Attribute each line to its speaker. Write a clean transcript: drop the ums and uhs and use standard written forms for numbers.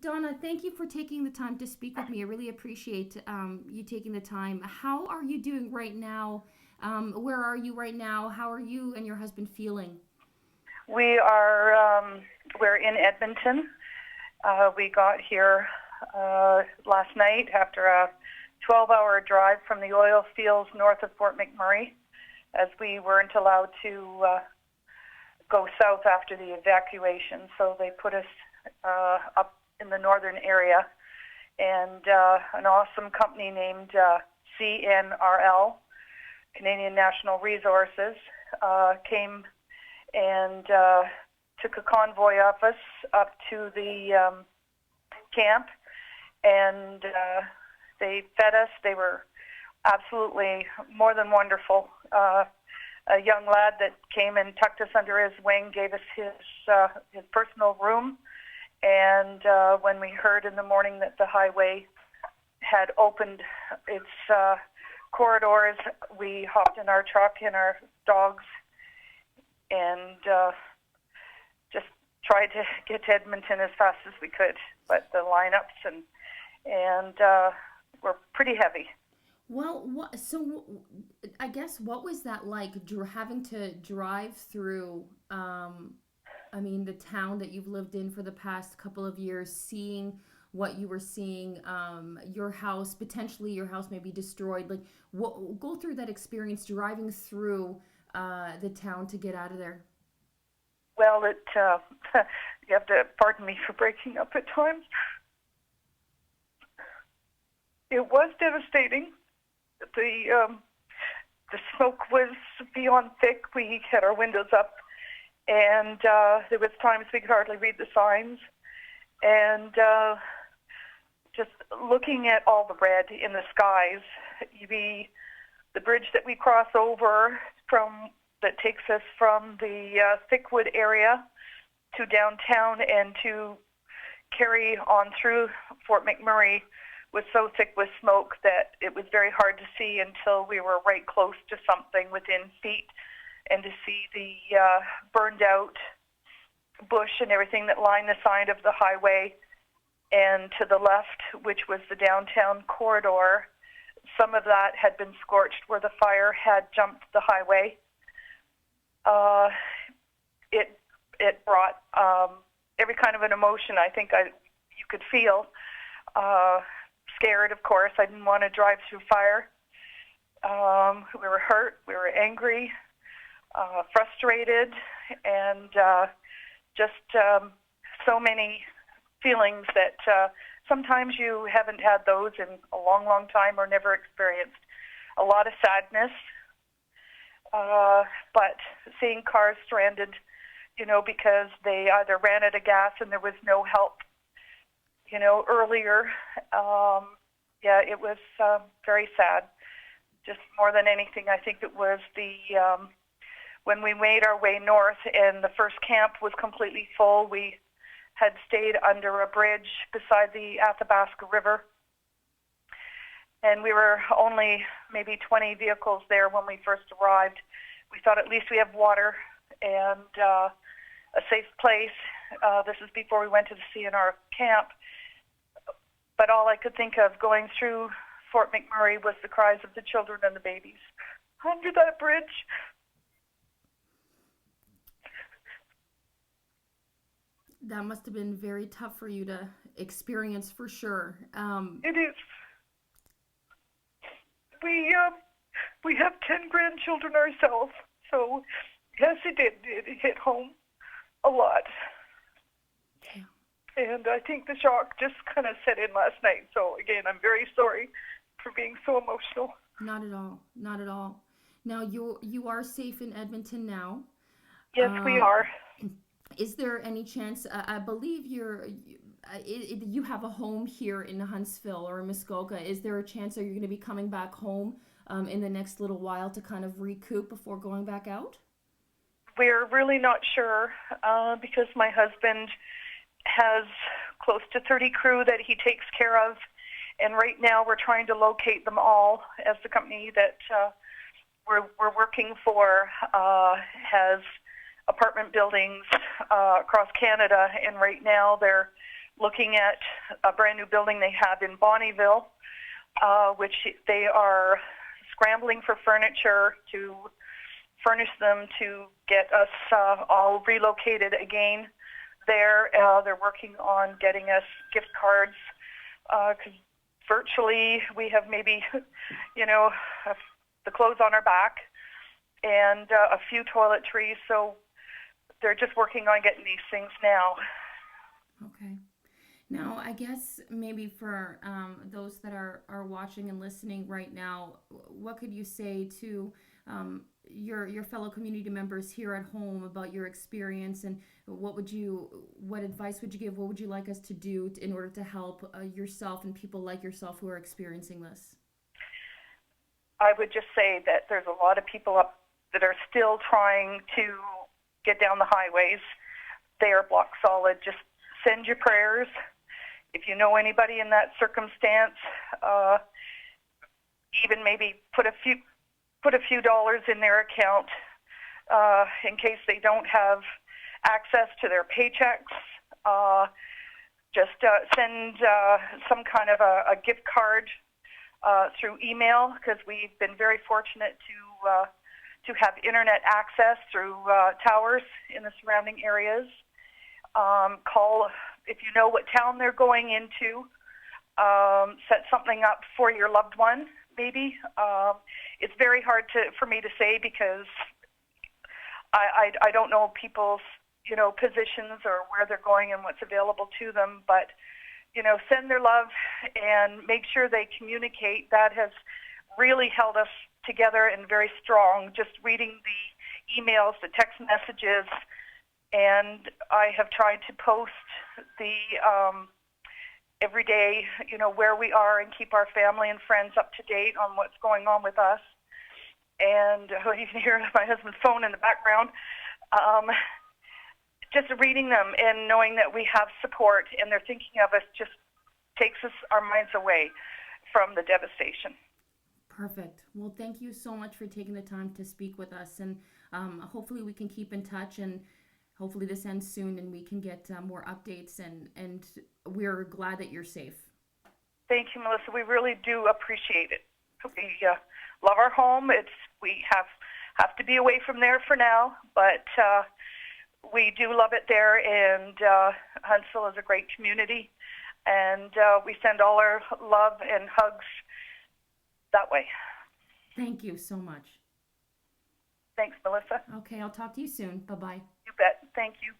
Speaker 1: Donna, thank you for taking the time to speak with me. I really appreciate you taking the time. How are you doing right now? Where are you right now? How are you and your husband feeling?
Speaker 2: We are we're in Edmonton. We got here last night after a 12-hour drive from the oil fields north of Fort McMurray, as we weren't allowed to go south after the evacuation. So they put us up in the northern area, and an awesome company named CNRL, Canadian National Resources, came and took a convoy of us up to the camp, and they fed us. They were absolutely more than wonderful. A young lad that came and tucked us under his wing gave us his personal room, and when we heard in the morning that the highway had opened its corridors, we hopped in our truck and our dogs and just tried to get to Edmonton as fast as we could. But the lineups and were pretty heavy.
Speaker 1: Well, so I guess what was that like, having to drive through, the town that you've lived in for the past couple of years, seeing what you were seeing, potentially your house may be destroyed. Like, go through that experience driving through the town to get out of there.
Speaker 2: Well, you have to pardon me for breaking up at times. It was devastating. The smoke was beyond thick. We had our windows up, and there was times we could hardly read the signs. And just looking at all the red in the skies, the bridge that we cross over that takes us from the Thickwood area to downtown and to carry on through Fort McMurray was so thick with smoke that it was very hard to see until we were right close to something within feet, and to see the burned out bush and everything that lined the side of the highway. And to the left, which was the downtown corridor, some of that had been scorched where the fire had jumped the highway. It brought every kind of an emotion I think you could feel. Scared, of course. I didn't want to drive through fire. We were hurt. We were angry, frustrated, and just so many feelings that sometimes you haven't had those in a long, long time or never experienced. A lot of sadness, but seeing cars stranded, because they either ran out of gas and there was no help, earlier. It was very sad. Just more than anything, I think it was when we made our way north and the first camp was completely full. We had stayed under a bridge beside the Athabasca River, and we were only maybe 20 vehicles there when we first arrived. We thought at least we have water and a safe place. This is before we went to the CNR camp. But all I could think of going through Fort McMurray was the cries of the children and the babies under that bridge.
Speaker 1: That must have been very tough for you to experience, for sure.
Speaker 2: It is. We have 10 grandchildren ourselves, so yes, it did. It hit home a lot.
Speaker 1: Yeah.
Speaker 2: And I think the shock just kind of set in last night. So again, I'm very sorry for being so emotional.
Speaker 1: Not at all. Not at all. Now, you are safe in Edmonton now.
Speaker 2: Yes, we are.
Speaker 1: Is there any chance? I believe you have a home here in Huntsville or in Muskoka. Is there a chance that you're going to be coming back home in the next little while to kind of recoup before going back out?
Speaker 2: We're really not sure because my husband has close to 30 crew that he takes care of, and right now we're trying to locate them all, as the company that we're working for has apartment buildings across Canada, and right now they're looking at a brand new building they have in Bonnyville, which they are scrambling for furniture to furnish them to get us all relocated again there. They're working on getting us gift cards because virtually we have maybe, the clothes on our back and a few toiletries. So they're just working on getting these things now.
Speaker 1: Okay. Now, I guess maybe for those that are watching and listening right now, what could you say to your fellow community members here at home about your experience, and what advice would you give? What would you like us to do in order to help yourself and people like yourself who are experiencing this?
Speaker 2: I would just say that there's a lot of people up that are still trying to get down the highways. They are block solid. Just send your prayers. If you know anybody in that circumstance, even maybe put a few dollars in their account in case they don't have access to their paychecks. Just send some kind of a gift card through email, because we've been very fortunate to have internet access through towers in the surrounding areas. Call if you know what town they're going into. Set something up for your loved one, maybe. It's very hard for me to say because I don't know people's positions or where they're going and what's available to them. But send their love and make sure they communicate. That has really held us together and very strong. Just reading the emails, the text messages. And I have tried to post the every day, where we are and keep our family and friends up to date on what's going on with us. And you can hear my husband's phone in the background. Just reading them and knowing that we have support and they're thinking of us just takes our minds away from the devastation.
Speaker 1: Perfect. Well, thank you so much for taking the time to speak with us. And hopefully we can keep in touch, and hopefully this ends soon and we can get more updates, and we're glad that you're safe.
Speaker 2: Thank you, Melissa. We really do appreciate it. We love our home. We have to be away from there for now, but we do love it there, and Huntsville is a great community, and we send all our love and hugs that way.
Speaker 1: Thank you so much.
Speaker 2: Thanks, Melissa.
Speaker 1: Okay, I'll talk to you soon. Bye-bye.
Speaker 2: You bet. Thank you.